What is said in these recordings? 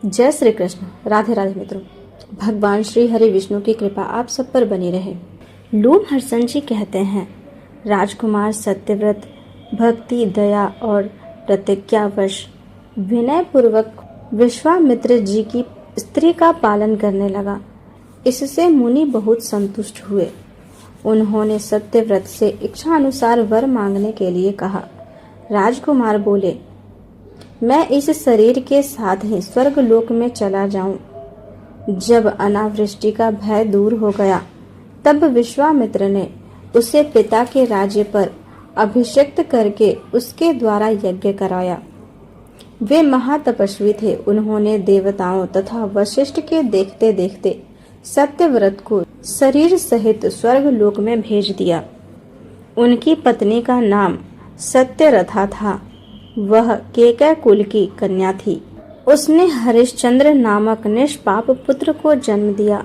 जय श्री कृष्ण। राधे राधे मित्रों। भगवान श्री हरि विष्णु की कृपा आप सब पर बनी रहे। लोमहर्षण जी कहते हैं, राजकुमार सत्यव्रत भक्ति, दया और प्रतिज्ञावश विनय पूर्वक विश्वामित्र जी की स्त्री का पालन करने लगा। इससे मुनि बहुत संतुष्ट हुए। उन्होंने सत्यव्रत से इच्छा अनुसार वर मांगने के लिए कहा। राजकुमार बोले, मैं इस शरीर के साथ ही स्वर्ग लोक में चला जाऊं। जब अनावृष्टि का भय दूर हो गया, तब विश्वामित्र ने उसे पिता के राज्य पर अभिषिक्त करके उसके द्वारा यज्ञ कराया। वे महातपस्वी थे। उन्होंने देवताओं तथा वशिष्ठ के देखते देखते सत्यव्रत को शरीर सहित स्वर्ग लोक में भेज दिया। उनकी पत्नी का नाम सत्यरथा था। वह केकय कुल की कन्या थी। उसने हरिश्चंद्र नामक निष्पाप पुत्र को जन्म दिया।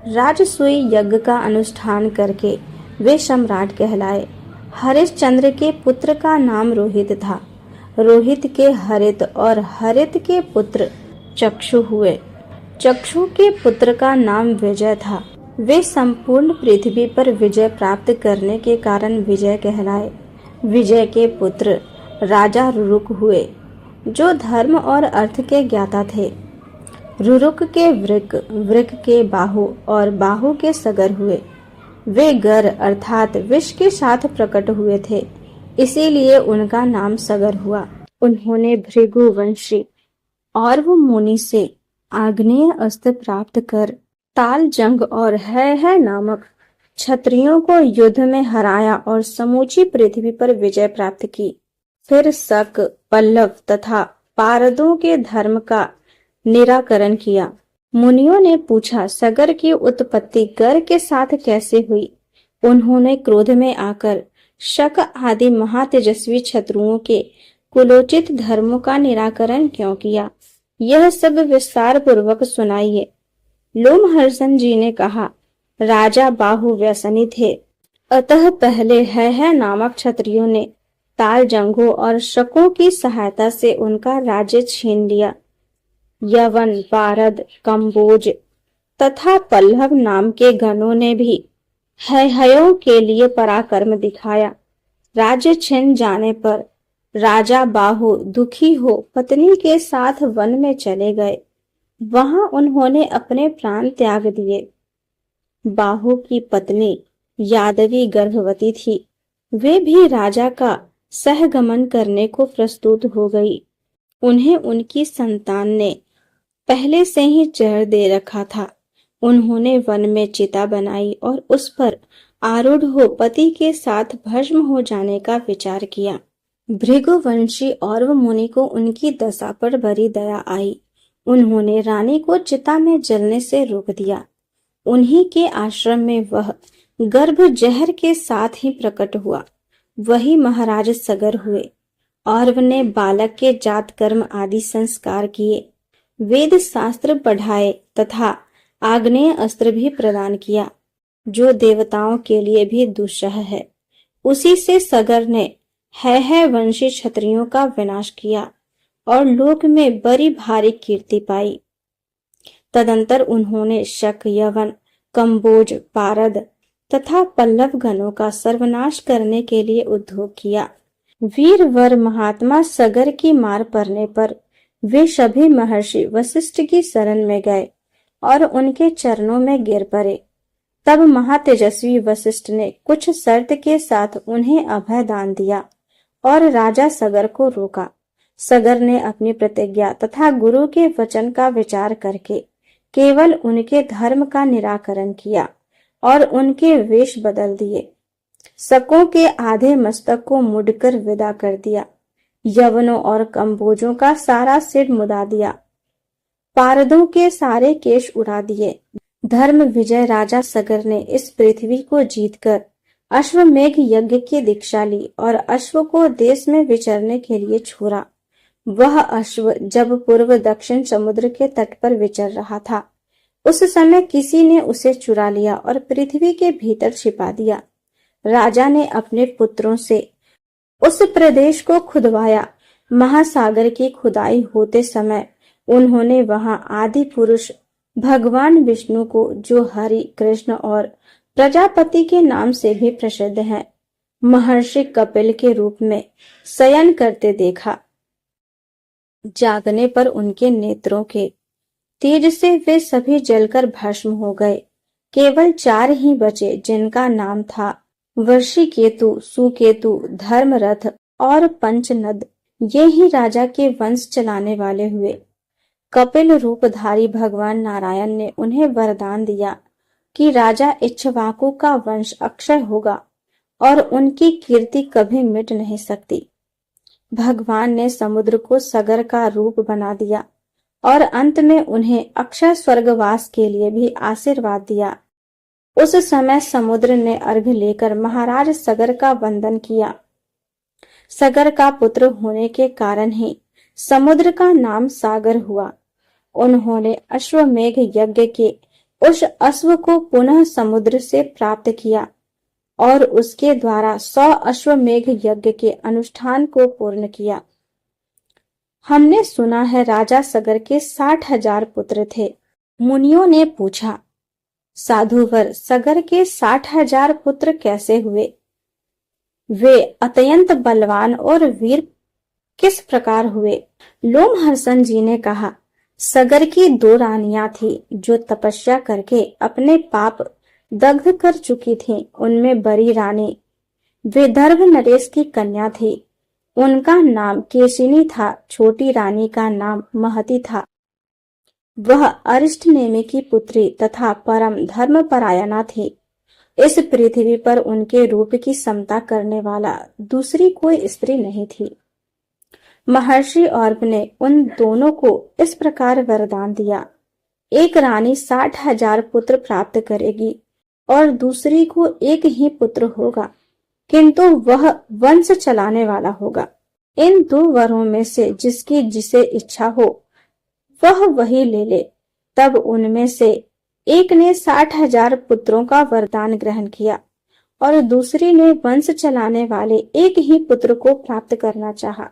राजसूय यज्ञ का अनुष्ठान करके वे सम्राट कहलाए। हरिश्चंद्र के पुत्र का नाम रोहित था। रोहित के हरित और हरित के पुत्र चक्षु हुए। चक्षु के पुत्र का नाम विजय था। वे संपूर्ण पृथ्वी पर विजय प्राप्त करने के कारण विजय कहलाए। विजय के पुत्र राजा रुरुक हुए, जो धर्म और अर्थ के ज्ञाता थे। रुरुक के वृक, वृक के बाहु और बाहु के सगर हुए। वे गर अर्थात विष के साथ प्रकट हुए थे, इसीलिए उनका नाम सगर हुआ। उन्होंने भृगुवंशी और वो मुनि से आग्नेय अस्त्र प्राप्त कर ताल जंग और है नामक क्षत्रियों को युद्ध में हराया और समूची पृथ्वी पर विजय प्राप्त की। फिर शक, पल्लव तथा पारदों के धर्म का निराकरण किया। मुनियों ने पूछा, सगर की उत्पत्ति गर के साथ कैसे हुई? उन्होंने क्रोध में आकर शक आदि महातेजस्वी शत्रुओं के कुलोचित धर्मों का निराकरण क्यों किया? यह सब विस्तार पूर्वक सुनाइए। लोमहर्षण जी ने कहा, राजा बाहु व्यसनी थे, अतः पहले है नामक क्षत्रियों ने ताल जंगों और शकों की सहायता से उनका राज्य छीन लिया। यवन, पारद, कंबोज तथा पल्लव नाम के गणों ने भी हयों के लिए पराक्रम दिखाया। राज्य छीन जाने पर राजा बाहु दुखी हो पत्नी के साथ वन में चले गए। वहां उन्होंने अपने प्राण त्याग दिए। बाहु की पत्नी यादवी गर्भवती थी। वे भी राजा का सहगमन करने को प्रस्तुत हो गई। उन्हें उनकी संतान ने पहले से ही जहर दे रखा था। उन्होंने वन में चिता बनाई और उस पर आरूढ़ हो पति के साथ भस्म हो जाने का विचार किया। भृगुवंशी और मुनि को उनकी दशा पर बड़ी दया आई। उन्होंने रानी को चिता में जलने से रोक दिया। उन्हीं के आश्रम में वह गर्भ जहर के साथ ही प्रकट हुआ। वही महाराज सगर हुए और उन्होंने बालक के जात कर्म आदि संस्कार किए, वेद शास्त्र पढ़ाए तथा आग्नेय अस्त्र भी प्रदान किया, जो देवताओं के लिए भी दुस्सह है। उसी से सगर ने है वंशी क्षत्रियों का विनाश किया और लोक में बड़ी भारी कीर्ति पाई। तदंतर उन्होंने शक, यवन, कंबोज, पारद तथा पल्लव गणों का सर्वनाश करने के लिए उद्योग किया। वीरवर महात्मा सगर की मार पड़ने पर वे सभी महर्षि वशिष्ठ की शरण में गए और उनके चरणों में गिर पड़े। तब महातेजस्वी वशिष्ठ ने कुछ शर्त के साथ उन्हें अभय दान दिया और राजा सगर को रोका। सगर ने अपनी प्रतिज्ञा तथा गुरु के वचन का विचार करके केवल उनके धर्म का निराकरण किया और उनके वेश बदल दिए। शकों के आधे मस्तक को मुड़कर विदा कर दिया। यवनों और कंबोजों का सारा सिर मुदा दिया। पारदों के सारे केश उड़ा दिए। धर्म विजय राजा सगर ने इस पृथ्वी को जीतकर अश्वमेघ यज्ञ की दीक्षा ली और अश्व को देश में विचरने के लिए छोड़ा। वह अश्व जब पूर्व दक्षिण समुद्र के तट पर विचर रहा था, उस समय किसी ने उसे चुरा लिया और पृथ्वी के भीतर छिपा दिया। राजा ने अपने पुत्रों से उस प्रदेश को खुदवाया। महासागर की खुदाई होते समय उन्होंने वहां आदि पुरुष भगवान विष्णु को, जो हरि, कृष्ण और प्रजापति के नाम से भी प्रसिद्ध हैं, महर्षि कपिल के रूप में शयन करते देखा। जागने पर उनके नेत्रों के तेज से वे सभी जलकर भस्म हो गए। केवल 4 ही बचे, जिनका नाम था वृषिकेतु, सुकेतु, धर्मरथ और पंचनद। ये ही राजा के वंश चलाने वाले हुए। कपिल रूपधारी भगवान नारायण ने उन्हें वरदान दिया कि राजा इक्ष्वाकु का वंश अक्षय होगा और उनकी कीर्ति कभी मिट नहीं सकती। भगवान ने समुद्र को सगर का रूप बना दिया और अंत में उन्हें अक्षय स्वर्गवास के लिए भी आशीर्वाद दिया। उस समय समुद्र ने अर्घ्य लेकर महाराज सगर का वंदन किया। सगर का पुत्र होने के कारण ही समुद्र का नाम सागर हुआ। उन्होंने अश्वमेघ यज्ञ के उस अश्व को पुनः समुद्र से प्राप्त किया और उसके द्वारा 100 अश्वमेघ यज्ञ के अनुष्ठान को पूर्ण किया। हमने सुना है राजा सगर के 60,000 पुत्र थे। मुनियों ने पूछा, साधुवर, सगर के 60,000 पुत्र कैसे हुए? वे अत्यंत बलवान और वीर किस प्रकार हुए? लोमहर्षण जी ने कहा, सगर की 2 रानियां थी जो तपस्या करके अपने पाप दग्ध कर चुकी थीं। उनमें बड़ी रानी विदर्भ नरेश की कन्या थी। उनका नाम केशिनी था। छोटी रानी का नाम महती था। वह अरिष्ट नेमि की पुत्री तथा परम धर्मपरायणा थी। इस पृथ्वी पर उनके रूप की समता करने वाला दूसरी कोई स्त्री नहीं थी। महर्षि और्व ने उन दोनों को इस प्रकार वरदान दिया, एक रानी 60,000 पुत्र प्राप्त करेगी और दूसरी को एक ही पुत्र होगा, किंतु वह वंश चलाने वाला होगा। इन 2 वरों में से जिसकी जिसे इच्छा हो वह वही ले ले। तब उनमें से एक ने 60,000 पुत्रों का वरदान ग्रहण किया और दूसरी ने वंश चलाने वाले एक ही पुत्र को प्राप्त करना चाहा।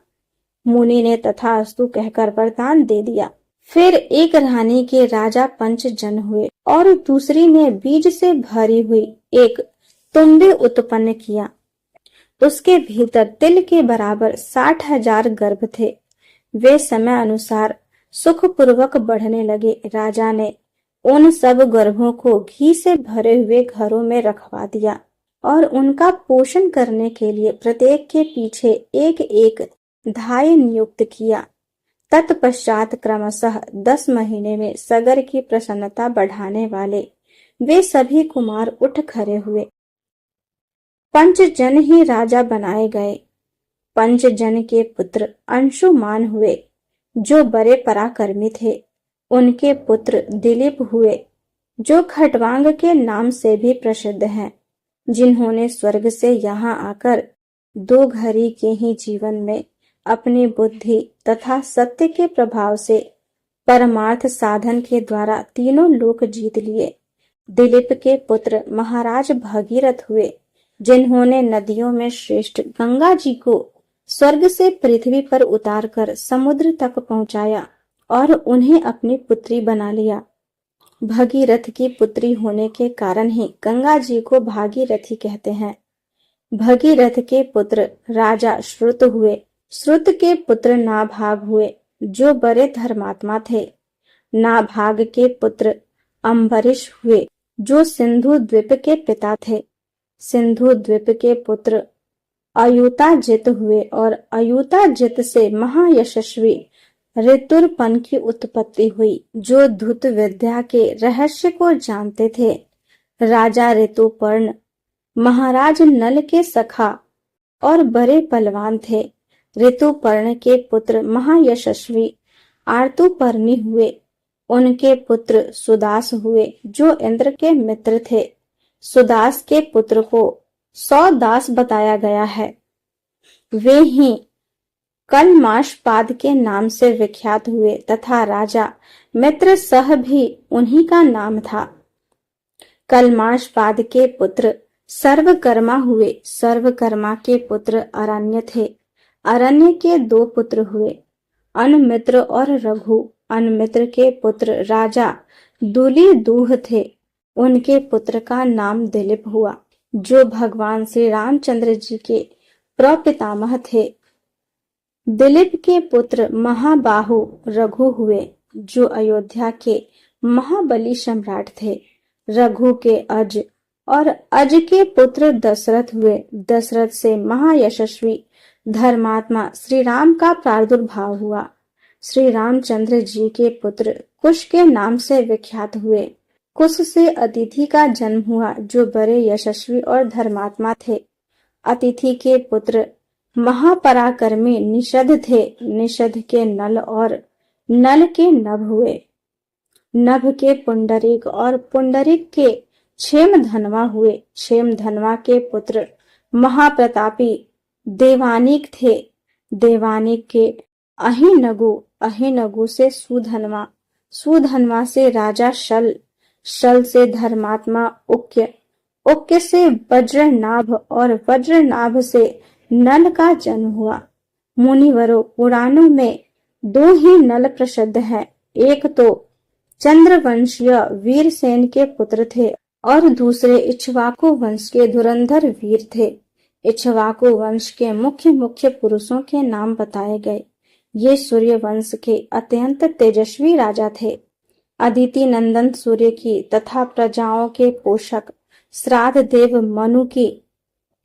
मुनि ने तथास्तु कहकर वरदान दे दिया। फिर एक रानी के राजा पंचजन हुए और दूसरी ने बीज से भरी हुई एक तुम्बी उत्पन्न किया। उसके भीतर तिल के बराबर 60,000 गर्भ थे। वे समय अनुसार सुखपूर्वक बढ़ने लगे। राजा ने उन सब गर्भों को घी से भरे हुए घरों में रखवा दिया और उनका पोषण करने के लिए प्रत्येक के पीछे एक एक धाय नियुक्त किया। तत्पश्चात क्रमशः 10 महीने में सगर की प्रसन्नता बढ़ाने वाले वे सभी कुमार उठ खड़े हुए। पंचजन ही राजा बनाए गए। पंचजन के पुत्र अंशुमान हुए, जो बड़े पराक्रमी थे। उनके पुत्र दिलीप हुए, जो खटवांग के नाम से भी प्रसिद्ध हैं, जिन्होंने स्वर्ग से यहाँ आकर 2 घड़ी के ही जीवन में अपनी बुद्धि तथा सत्य के प्रभाव से परमार्थ साधन के द्वारा तीनों लोक जीत लिए। दिलीप के पुत्र महाराज भगीरथ हुए, जिन्होंने नदियों में श्रेष्ठ गंगा जी को स्वर्ग से पृथ्वी पर उतारकर समुद्र तक पहुंचाया और उन्हें अपनी पुत्री बना लिया। भगीरथ की पुत्री होने के कारण ही गंगा जी को भागीरथी कहते हैं। भगीरथ के पुत्र राजा श्रुत हुए। श्रुत के पुत्र नाभाग हुए, जो बड़े धर्मात्मा थे। नाभाग के पुत्र अम्बरीश हुए, जो सिंधु द्वीप के पिता थे। सिंधु द्वीप के पुत्र अयुताजित हुए और अयुताजित से महायशस्वी ऋतुर्पन की उत्पत्ति हुई, जो धूत विद्या के रहस्य को जानते थे। राजा ऋतुपर्ण महाराज नल के सखा और बड़े बलवान थे। ऋतुपर्ण के पुत्र महायशस्वी आर्तुपर्णी हुए। उनके पुत्र सुदास हुए, जो इंद्र के मित्र थे। सुदास के पुत्र को सौदास बताया गया है। वे ही कलमाशपाद के नाम से विख्यात हुए तथा राजा मित्र सह भी उन्हीं का नाम था। कलमाशपाद के पुत्र सर्वकर्मा हुए। सर्वकर्मा के पुत्र अरण्य थे। अरण्य के 2 पुत्र हुए, अनुमित्र और रघु। अनमित्र के पुत्र राजा दूलीदूह थे। उनके पुत्र का नाम दिलीप हुआ, जो भगवान श्री रामचंद्र जी के प्रपितामह थे। दिलीप के पुत्र महाबाहु रघु हुए, जो अयोध्या के महाबली सम्राट थे। रघु के अज और अज के पुत्र दशरथ हुए। दशरथ से महायशस्वी धर्मात्मा श्री राम का प्रादुर्भाव हुआ। श्री रामचंद्र जी के पुत्र कुश के नाम से विख्यात हुए। कुश से अतिथि का जन्म हुआ, जो बड़े यशस्वी और धर्मात्मा थे। अतिथि के पुत्र महापराक्रमी निषद थे। निषद के नल और नल के नभ हुए। नभ के पुंडरीक और पुंडरीक के क्षेमधनवा हुए। क्षेमधनवा के पुत्र महाप्रतापी देवानिक थे। देवानिक के अहिनगु, अहिनगु से सुधनवा, सुधनवा से राजा शल, शल से धर्मात्मा उक्य, उक्य से वज्रनाभ और वज्रनाभ से नल का जन्म हुआ। मुनिवरों, पुराणों में दो ही नल प्रसिद्ध हैं। एक तो चंद्रवंशीय वीरसेन के पुत्र थे और दूसरे इक्ष्वाकु वंश के धुरंधर वीर थे। इक्ष्वाकु वंश के मुख्य मुख्य पुरुषों के नाम बताए गए। ये सूर्य वंश के अत्यंत तेजस्वी राजा थे। अदिति नंदन सूर्य की तथा प्रजाओं के पोषक श्राद्ध देव मनु की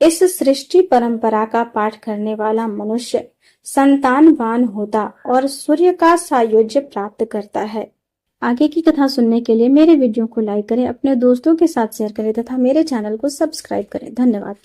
इस सृष्टि परंपरा का पाठ करने वाला मनुष्य संतानवान होता और सूर्य का सायुज्य प्राप्त करता है। आगे की कथा सुनने के लिए मेरे वीडियो को लाइक करें, अपने दोस्तों के साथ शेयर करें तथा मेरे चैनल को सब्सक्राइब करें। धन्यवाद।